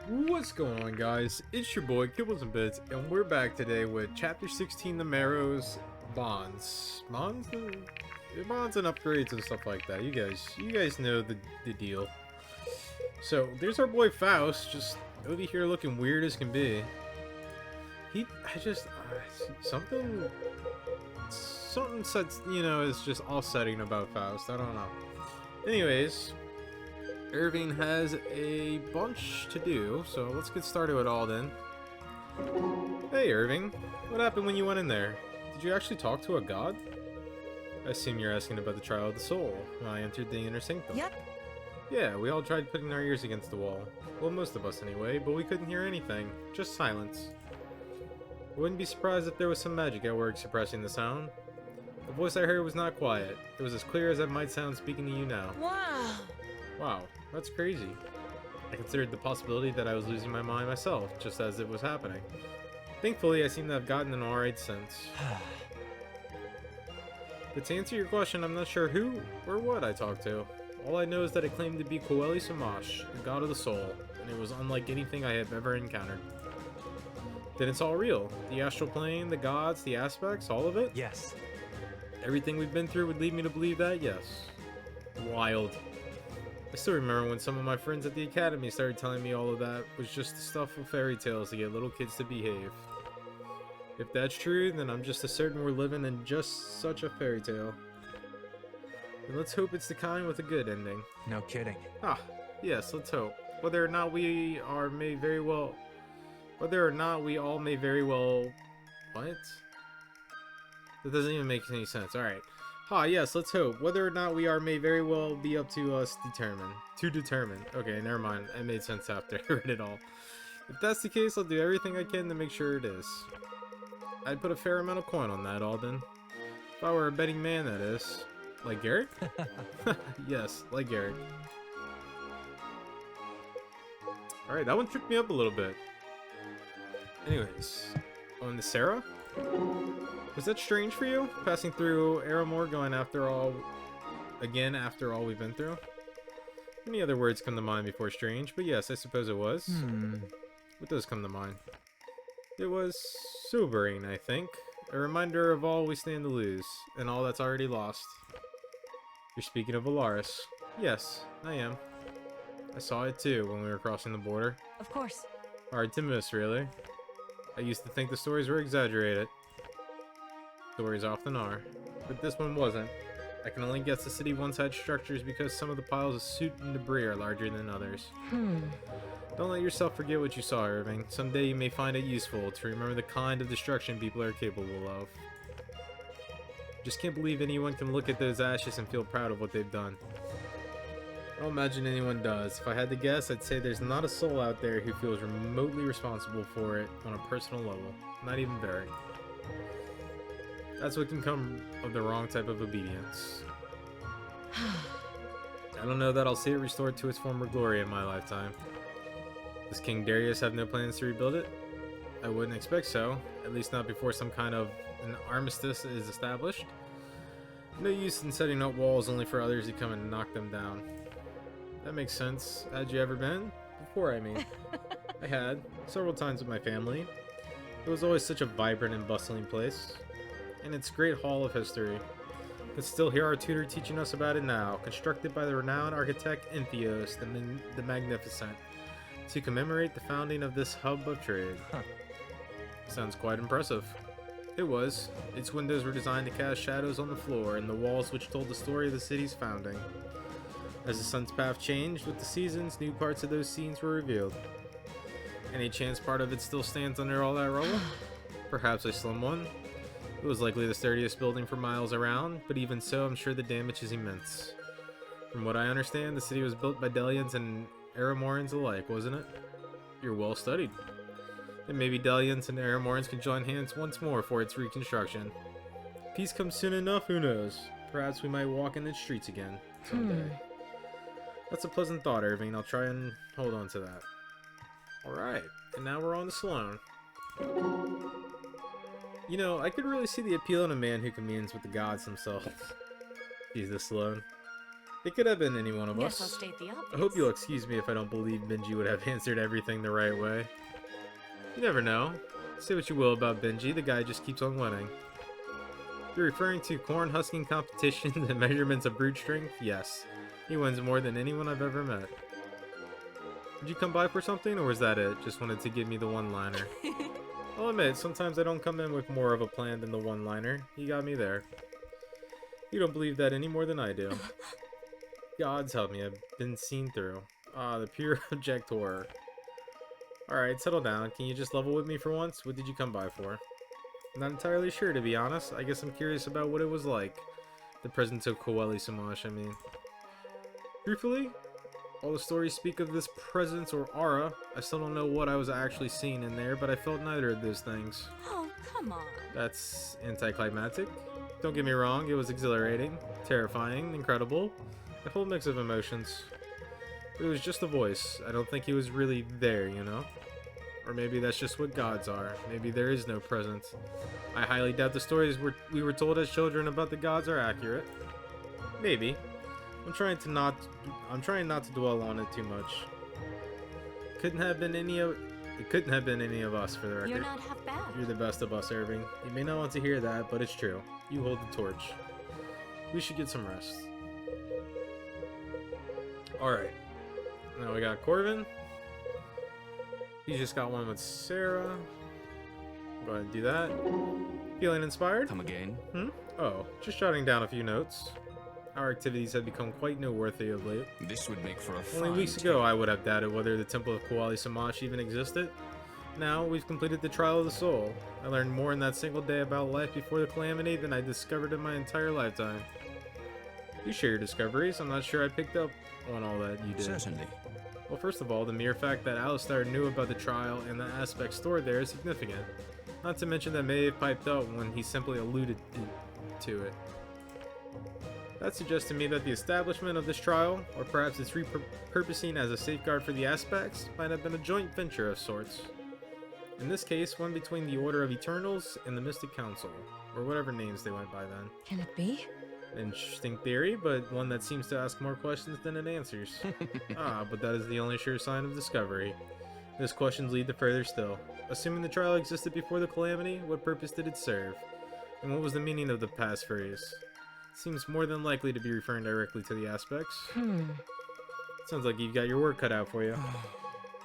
What's going on, guys? It's your boy KibbleznBitz, and we're back today with Chapter 16, The Marrow's Bonds. Bonds and upgrades and stuff like that. You guys know the deal. So there's our boy Faust, just over here looking weird as can be. Something says, is just offsetting about Faust. I don't know. Anyways. Irving has a bunch to do, so let's get started with all then. Hey Irving, what happened when you went in there? Did you actually talk to a god? I assume you're asking about the trial of the soul when I entered the inner sanctum. Yep. Yeah, we all tried putting our ears against the wall. Well, most of us anyway, but we couldn't hear anything. Just silence. I wouldn't be surprised if there was some magic at work suppressing the sound. The voice I heard was not quiet. It was as clear as it might sound speaking to you now. Wow. Wow, that's crazy. I considered the possibility that I was losing my mind myself, just as it was happening. Thankfully, I seem to have gotten an alright sense. But to answer your question, I'm not sure who or what I talked to. All I know is that it claimed to be Coeli Samash, the god of the soul, and it was unlike anything I have ever encountered. Then it's all real. The astral plane, the gods, the aspects, all of it? Yes. Everything we've been through would lead me to believe that, yes. Wild. I still remember when some of my friends at the academy started telling me all of that was just the stuff of fairy tales to get little kids to behave. If that's true, then I'm just as certain we're living in just such a fairy tale. And let's hope it's the kind with a good ending. No kidding. Ah, yes, let's hope. Whether or not we all may very well... What? That doesn't even make any sense. Alright. Ah, yes, let's hope. Whether or not we are may very well be up to us to determine. Okay, never mind. It made sense after I read it all. If that's the case, I'll do everything I can to make sure it is. I'd put a fair amount of coin on that, Alden. If I were a betting man, that is. Like Garrett? Yes, like Garrett. Alright, that one tripped me up a little bit. Anyways, on to Sarah? Was that strange for you? Passing through Aramore going after all we've been through? Many other words come to mind before strange, but yes, I suppose it was. What does come to mind? It was sobering, I think. A reminder of all we stand to lose, and all that's already lost. You're speaking of Volaris. Yes, I am. I saw it too when we were crossing the border. Of course. Hard to miss, really. I used to think the stories were exaggerated. Stories often are, but this one wasn't. I can only guess the city once had structures because some of the piles of soot and debris are larger than others. Don't let yourself forget what you saw, Irving. Someday you may find it useful to remember the kind of destruction people are capable of. Just can't believe anyone can look at those ashes and feel proud of what they've done. I don't imagine anyone does. If I had to guess, I'd say there's not a soul out there who feels remotely responsible for it on a personal level. Not even very. That's what can come of the wrong type of obedience. I don't know that I'll see it restored to its former glory in my lifetime. Does King Darius have no plans to rebuild it? I wouldn't expect so, at least not before some kind of an armistice is established. No use in setting up walls only for others to come and knock them down. That makes sense. Had you ever been? Before, I mean. I had, several times with my family. It was always such a vibrant and bustling place. And its great hall of history. But still hear our tutor teaching us about it now, constructed by the renowned architect Entheos the Magnificent, to commemorate the founding of this hub of trade. Sounds quite impressive. It was. Its windows were designed to cast shadows on the floor and the walls which told the story of the city's founding. As the sun's path changed with the seasons, new parts of those scenes were revealed. Any chance part of it still stands under all that rubble? Perhaps a slim one. It was likely the sturdiest building for miles around, but even so, I'm sure the damage is immense. From what I understand, the city was built by Delians and Aramorans alike, wasn't it? You're well studied. Then maybe Delians and Aramorans can join hands once more for its reconstruction. Peace comes soon enough, who knows? Perhaps we might walk in its streets again, someday. That's a pleasant thought, Irving. I'll try and hold on to that. Alright, and now we're on to Sloane. You know, I could really see the appeal in a man who communes with the gods themselves. He's the Sloane. It could have been any one of Guess I'll us. state the obvious. I hope you'll excuse me if I don't believe Benji would have answered everything the right way. You never know. Say what you will about Benji, the guy just keeps on winning. You're referring to corn husking competitions and measurements of brute strength? Yes. He wins more than anyone I've ever met. Did you come by for something, or was that it? Just wanted to give me the one-liner. I'll admit, sometimes I don't come in with more of a plan than the one-liner. You got me there. You don't believe that any more than I do. Gods help me, I've been seen through. Ah, the pure abject horror. Alright, settle down. Can you just level with me for once? What did you come by for? Not entirely sure, to be honest. I guess I'm curious about what it was like. The presence of Kibblez, I mean. Truthfully, all the stories speak of this presence or aura. I still don't know what I was actually seeing in there, but I felt neither of those things. Oh, come on. That's anticlimactic. Don't get me wrong, it was exhilarating, terrifying, incredible. A whole mix of emotions. But it was just a voice. I don't think he was really there, you know? Or maybe that's just what gods are. Maybe there is no presence. I highly doubt the stories we were told as children about the gods are accurate. Maybe. I'm trying not to dwell on it too much. It couldn't have been any of us, for the record. You're not half bad. You're the best of us, Irving. You may not want to hear that, but it's true. You hold the torch. We should get some rest. Alright. Now we got Corvin. He just got one with Sarah. Go ahead and do that. Feeling inspired? Come again? Oh, just jotting down a few notes. Our activities have become quite noteworthy of late. This would make for a Only fine weeks ago I would have doubted whether the Temple of Kibblez even existed. Now, we've completed the Trial of the Soul. I learned more in that single day about life before the calamity than I discovered in my entire lifetime. You share your discoveries. I'm not sure I picked up on all that you did. Certainly. Well, first of all, the mere fact that Alistar knew about the trial and the aspects stored there is significant. Not to mention that Maeve piped up when he simply alluded to it. That suggests to me that the establishment of this trial, or perhaps its repurposing as a safeguard for the aspects, might have been a joint venture of sorts. In this case, one between the Order of Eternals and the Mystic Council, or whatever names they went by then. Can it be? Interesting theory, but one that seems to ask more questions than it answers. But that is the only sure sign of discovery. Those questions lead to further still. Assuming the trial existed before the calamity, what purpose did it serve? And what was the meaning of the passphrase? Seems more than likely to be referring directly to the aspects. Sounds like you've got your work cut out for you.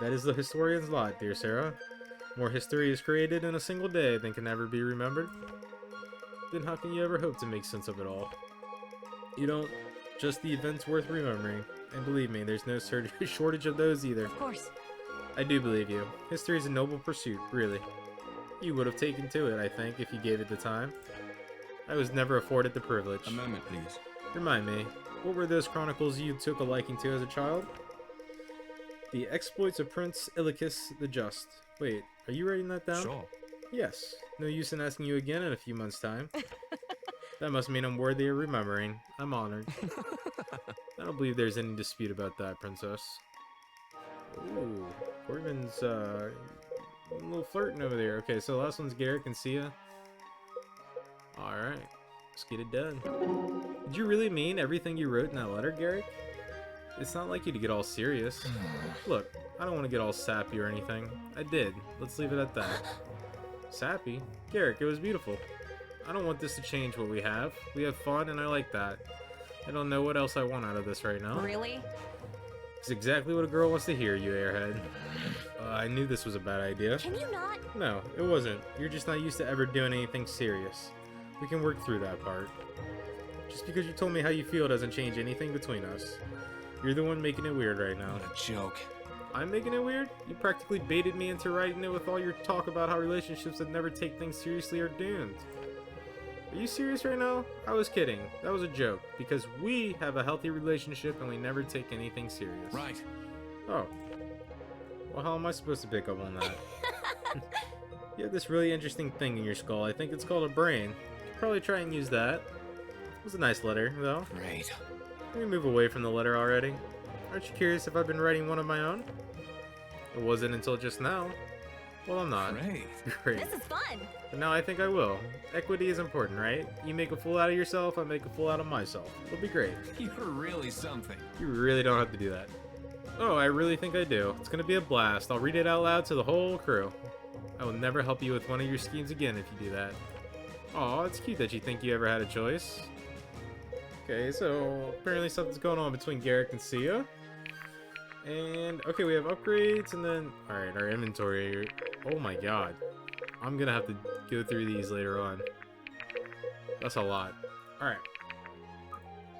That is the historian's lot, dear Sarah. More history is created in a single day than can ever be remembered. Then how can you ever hope to make sense of it all? You don't. Just the events worth remembering. And believe me, there's no shortage of those either. Of course. I do believe you. History is a noble pursuit, really. You would have taken to it, I think, if you gave it the time. I was never afforded the privilege. A moment, please. Remind me, what were those chronicles you took a liking to as a child? The Exploits of Prince Ilicus the Just. Wait, are you writing that down? Sure. Yes. No use in asking you again in a few months' time. That must mean I'm worthy of remembering. I'm honored. I don't believe there's any dispute about that, Princess. Ooh, Corvin's, a little flirting over there. Okay, so the last one's Garrick and Sia. Alright, let's get it done. Did you really mean everything you wrote in that letter, Garrick? It's not like you to get all serious. Look, I don't want to get all sappy or anything. I did. Let's leave it at that. Sappy? Garrick, it was beautiful. I don't want this to change what we have. We have fun, and I like that. I don't know what else I want out of this right now. Really? It's exactly what a girl wants to hear, you airhead. I knew this was a bad idea. Can you not? No, it wasn't. You're just not used to ever doing anything serious. We can work through that part. Just because you told me how you feel doesn't change anything between us. You're the one making it weird right now. What a joke. I'm making it weird? You practically baited me into writing it with all your talk about how relationships that never take things seriously are doomed. Are you serious right now? I was kidding. That was a joke. Because we have a healthy relationship and we never take anything serious. Right. Oh. Well, how am I supposed to pick up on that? You have this really interesting thing in your skull. I think it's called a brain. You could probably try and use that. It was a nice letter, though. Great. Can we move away from the letter already? Aren't you curious if I've been writing one of my own? It wasn't until just now. Well, I'm not. Great. Great. This is fun. But now I think I will. Equity is important, right? You make a fool out of yourself, I make a fool out of myself. It'll be great. You're really something. You really don't have to do that. Oh, I really think I do. It's gonna be a blast. I'll read it out loud to the whole crew. I will never help you with one of your schemes again if you do that. Aw, it's cute that you think you ever had a choice. Okay, so apparently something's going on between Garrick and Sia. And, okay, we have upgrades, and then... Alright, our inventory. Oh my god. I'm gonna have to go through these later on. That's a lot. Alright.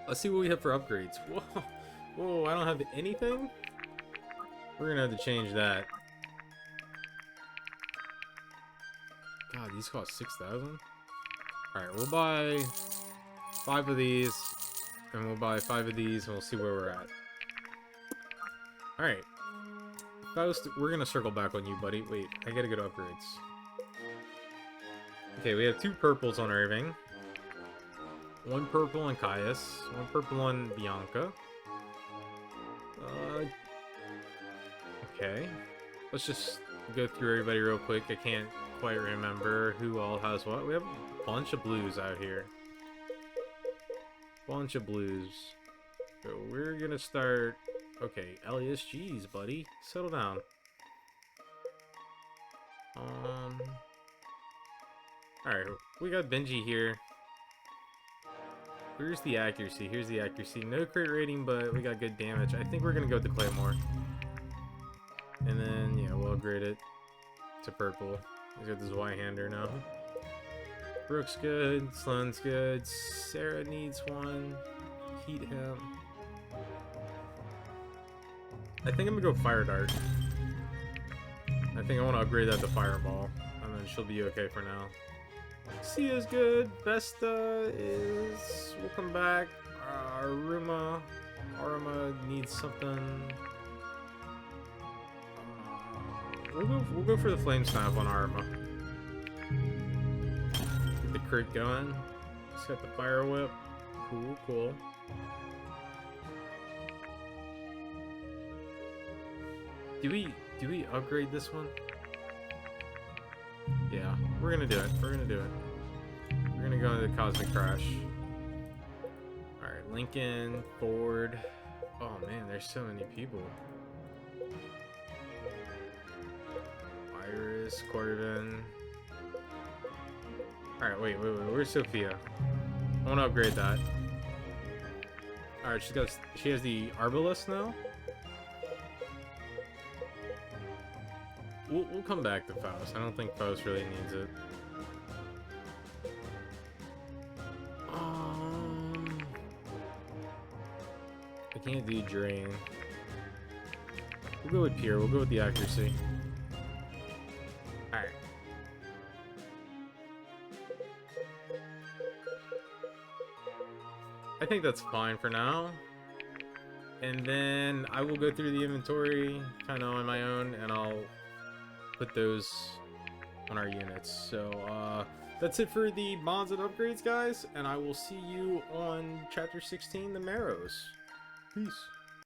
Let's see what we have for upgrades. Whoa, whoa, I don't have anything? We're gonna have to change that. God, these cost 6,000? Alright, we'll buy 5 of these, and we'll buy 5 of these, and we'll see where we're at. Alright. Faust, we're gonna circle back on you, buddy. Wait, I gotta go to upgrades. Okay, we have 2 purples on Irving. 1 purple on Caius. 1 purple on Bianca. Okay. Let's just go through everybody real quick. I can't quite remember who all has what. We have a bunch of blues out here. Bunch of blues. So we're gonna start... Okay, Elias, jeez, buddy. Settle down. Alright, we got Benji here. Where's the accuracy? Here's the accuracy. No crit rating, but we got good damage. I think we're gonna go with the Claymore. And then, yeah, we'll upgrade it to purple. He's got this Y-hander now. Brooke's good. Sloane's good. Sarah needs one. Heat him. I think I'm gonna go Fire Dart. I think I want to upgrade that to Fireball. And then she'll be okay for now. Sia's good. Vesta is... We'll come back. Aruma needs something. We'll go for the Flame Snap on Aruma. Get the crit going. Just got the Fire Whip. Cool, cool. Do we upgrade this one? Yeah, we're gonna do it. We're gonna do it. We're gonna go into the Cosmic Crash. Alright, Lincoln, Ford. Oh man, there's so many people. Iris, Corbin. Alright, wait, where's Sophia? I wanna upgrade that. Alright, she has the Arbalest now. We'll come back to Faust. I don't think Faust really needs it. I can't do Drain. We'll go with Pure. We'll go with the accuracy. Alright. I think that's fine for now. And then I will go through the inventory kind of on my own, and I'll put those on our units. So that's it for the mods and upgrades, guys, and I will see you on chapter 16, the Marrows. Peace.